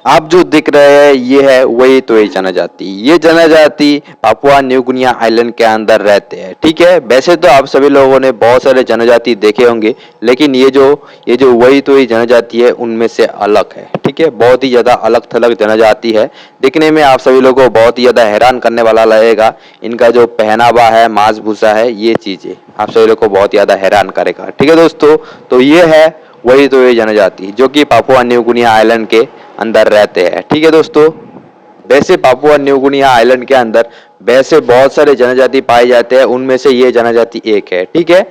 आप जो दिख रहे हैं ये है वही तो ये जनजाति। ये जनजाति पापुआ न्यू गुनिया आइलैंड के अंदर रहते हैं, ठीक है। वैसे तो आप सभी लोगों ने बहुत सारे जनजाति देखे होंगे, लेकिन ये जो वही तो ये जनजाति है उनमें से अलग है, ठीक है। बहुत ही ज्यादा अलग थलग जनजाति है। दिखने में आप सभी लोगों को बहुत ही ज्यादा हैरान करने वाला लगेगा। इनका जो पहनावा है, मांस भूसा है, ये चीजें आप सभी लोगों को बहुत ज्यादा हैरान करेगा, ठीक है दोस्तों। तो ये है वही तो ये जनजाति जो कि पापुआ न्यू गुनिया आइलैंड के अंदर रहते हैं, ठीक है दोस्तों। वैसे पापुआ न्यू गुनिया आइलैंड के अंदर वैसे बहुत सारे जनजाति पाए जाते हैं, उनमें से ये जनजाति एक है, ठीक है।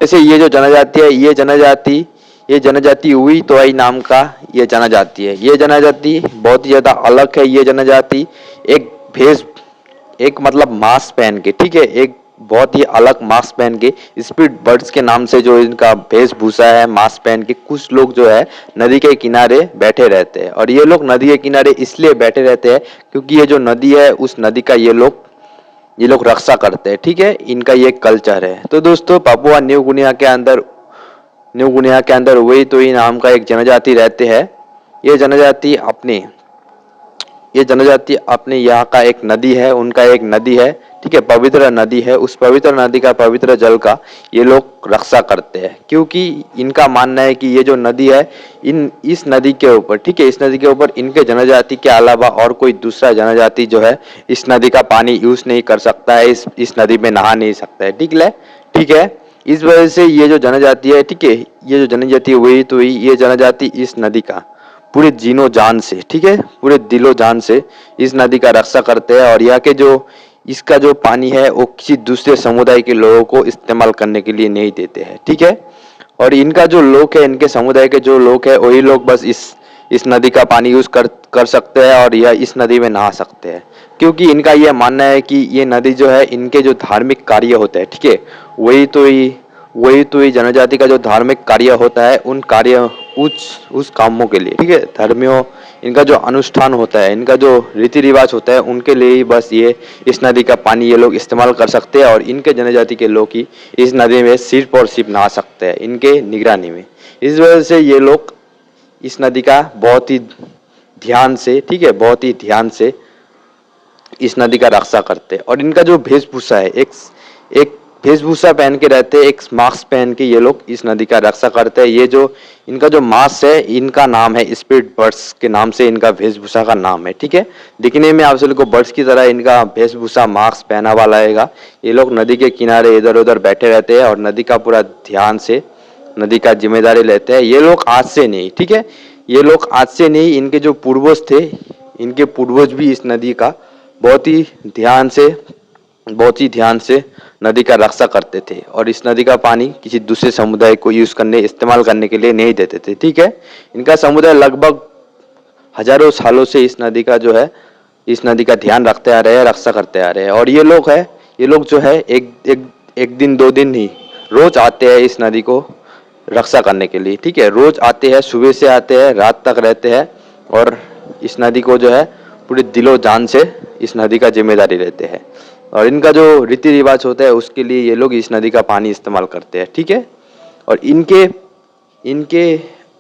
जैसे ये जो जनजाति है, ये जनजाति हुई तो आई नाम का ये जनजाति है। ये जनजाति बहुत ही ज्यादा अलग है। ये जनजाति एक भेष एक मतलब मास्क पहन के, ठीक है, एक बहुत ही अलग मास्क पहन के, स्पीड बर्ड्स के नाम से जो इनका वेशभूषा है, मास्क पहन के कुछ लोग जो है नदी के किनारे बैठे रहते हैं। और ये लोग नदी के किनारे इसलिए बैठे रहते हैं क्योंकि ये जो नदी है उस नदी का ये लोग रक्षा करते हैं, ठीक है। इनका ये कल्चर है। तो दोस्तों पापुआ न्यू गुनिया के अंदर वही तो ही नाम का एक जनजाति रहते हैं। ये जनजाति अपने ये जनजाति अपने यहाँ का एक नदी है, उनका एक नदी है, ठीक है, पवित्र नदी है। उस पवित्र नदी का, पवित्र जल का ये लोग रक्षा करते हैं, क्योंकि इनका मानना है कि ये जो नदी है, इस नदी के ऊपर, ठीक है, इस नदी के ऊपर इनके जनजाति के अलावा और कोई दूसरा जनजाति जो है इस नदी का पानी यूज नहीं कर सकता है, इस नदी में नहा नहीं सकता है, ठीक है। इस वजह से ये जो जनजाति है, ठीक है, ये जो जनजाति हुई तो ये जनजाति इस नदी का पूरे जीनो जान से, ठीक है, पूरे दिलो जान से इस नदी का रक्षा करते हैं। और यहाँ के जो इसका जो पानी है वो किसी दूसरे समुदाय के लोगों को इस्तेमाल करने के लिए नहीं देते हैं, ठीक है। और इनका जो लोग है, इनके समुदाय के जो लोग है, वही लोग बस इस नदी का पानी यूज कर सकते हैं और यह इस नदी में नहा सकते हैं, क्योंकि इनका यह मानना है कि ये नदी जो है इनके जो धार्मिक कार्य होते हैं, ठीक है, वही तो ये जनजाति का जो धार्मिक कार्य होता है उन कार्य उस कामों के लिए, ठीक है, धर्मियों, इनका जो अनुष्ठान होता है, इनका जो रीति रिवाज होता है, उनके लिए ही बस ये इस नदी का पानी ये लोग इस्तेमाल कर सकते हैं। और इनके जनजाति के लोग ही इस नदी में सिर्फ और सिर्फ नहा सकते हैं इनके निगरानी में। इस वजह से ये लोग इस नदी का बहुत ही ध्यान से, ठीक है, बहुत ही ध्यान से इस नदी का रक्षा करते हैं। और इनका जो वेशभूषा है, एक वेशभूषा पहन के रहते हैं, एक मास्क पहन के ये लोग इस नदी का रक्षा करते हैं। ये जो इनका जो मास्क है, इनका नाम है स्पीड बर्ड्स के नाम से इनका वेशभूषा का नाम है, ठीक है। दिखने में आप सभी को बर्ड्स की तरह इनका वेशभूषा, मास्क पहना हुआ लगेगा। ये लोग नदी के किनारे इधर उधर बैठे रहते हैं और नदी का पूरा ध्यान से नदी का जिम्मेदारी लेते हैं। ये लोग आज से नहीं, ठीक है, ये लोग आज से नहीं, इनके जो पूर्वज थे, इनके पूर्वज भी इस नदी का बहुत ही ध्यान से नदी का रक्षा करते थे और इस नदी का पानी किसी दूसरे समुदाय को इस्तेमाल करने के लिए नहीं देते थे, ठीक है। इनका समुदाय लगभग हजारों सालों से इस नदी का ध्यान रखते आ रहे हैं, रक्षा करते आ रहे हैं। और ये लोग जो है एक दिन दो दिन नहीं, रोज आते हैं इस नदी को रक्षा करने के लिए, ठीक है। रोज आते हैं, सुबह से आते हैं, रात तक रहते हैं और इस नदी को जो है पूरे दिलो जान से इस नदी का जिम्मेदारी लेते हैं। और इनका जो रीति रिवाज होता है उसके लिए ये लोग इस नदी का पानी इस्तेमाल करते हैं, ठीक है। और इनके इनके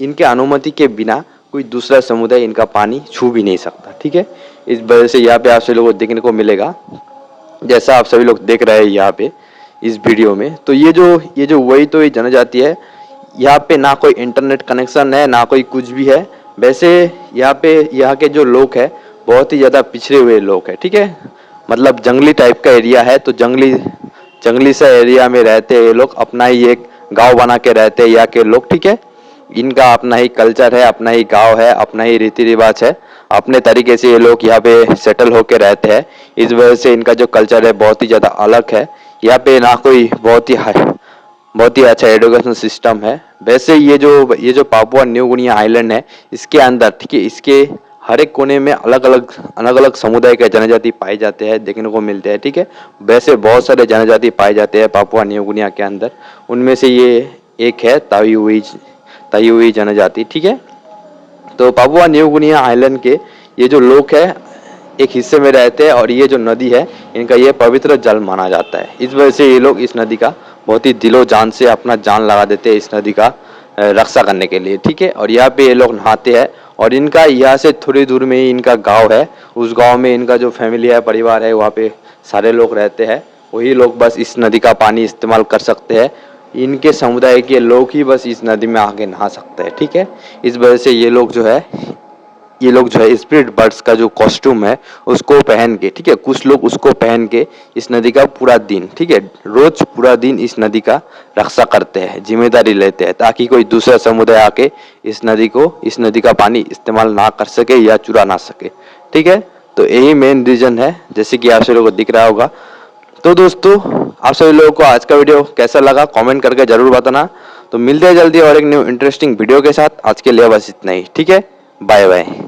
इनके अनुमति के बिना कोई दूसरा समुदाय इनका पानी छू भी नहीं सकता, ठीक है। इस वजह से यहाँ पे आप सभी लोगों को देखने को मिलेगा, जैसा आप सभी लोग देख रहे हैं यहाँ पे इस वीडियो में। तो ये जो वही तो ये जनजाति है, यहाँ पे ना कोई इंटरनेट कनेक्शन है, ना कोई कुछ भी है। वैसे यहाँ के जो लोग हैं बहुत ही ज़्यादा पिछड़े हुए लोग हैं, ठीक है, मतलब जंगली टाइप का एरिया है। तो जंगली सा एरिया में रहते हैं ये लोग, अपना ही एक गांव बना के रहते हैं यहाँ के लोग, ठीक है। इनका अपना ही कल्चर है, अपना ही गांव है, अपना ही रीति रिवाज है, अपने तरीके से ये लोग यहाँ पे सेटल होके रहते हैं। इस वजह से इनका जो कल्चर है बहुत ही ज़्यादा अलग है। यहाँ पे ना कोई बहुत ही अच्छा एजुकेशन सिस्टम है। वैसे ये जो पापुआ न्यू गुनिया आइलैंड है, इसके अंदर, ठीक है, इसके हर एक कोने में अलग अलग समुदाय के जनजाति पाए जाते हैं, देखने को मिलते हैं, ठीक है। वैसे बहुत सारे जनजाति पाए जाते हैं पापुआ न्यू गुनिया के अंदर, उनमें से ये एक है ताई जनजाति, ठीक है। तो पापुआ न्यू गुनिया आइलैंड के ये जो लोग हैं एक हिस्से में रहते हैं और ये जो नदी है इनका ये पवित्र जल माना जाता है। इस वजह से ये लोग इस नदी का बहुत ही दिलो जान से अपना जान लगा देते हैं इस नदी का रक्षा करने के लिए, ठीक है। और यहाँ पे ये लोग नहाते हैं और इनका यहाँ से थोड़ी दूर में ही इनका गांव है। उस गांव में इनका जो फैमिली है, परिवार है, वहाँ पे सारे लोग रहते हैं। वही लोग बस इस नदी का पानी इस्तेमाल कर सकते हैं। इनके समुदाय के लोग ही बस इस नदी में आके नहा सकते हैं, ठीक है। इस वजह से ये लोग जो है स्पिरिट बर्ड्स का जो कॉस्ट्यूम है उसको पहन के, ठीक है, कुछ लोग उसको पहन के इस नदी का पूरा दिन, ठीक है, रोज पूरा दिन इस नदी का रक्षा करते हैं, जिम्मेदारी लेते हैं, ताकि कोई दूसरा समुदाय आके इस नदी का पानी इस्तेमाल ना कर सके या चुरा ना सके, ठीक है। तो यही मेन रीजन है, जैसे कि आप सभी लोगों को दिख रहा होगा। तो दोस्तों, आप सभी लोगों को आज का वीडियो कैसा लगा कमेंट करके जरूर बताना। तो मिलते हैं जल्दी और एक न्यू इंटरेस्टिंग वीडियो के साथ। आज के लिए बस इतना ही, ठीक है। Bye bye.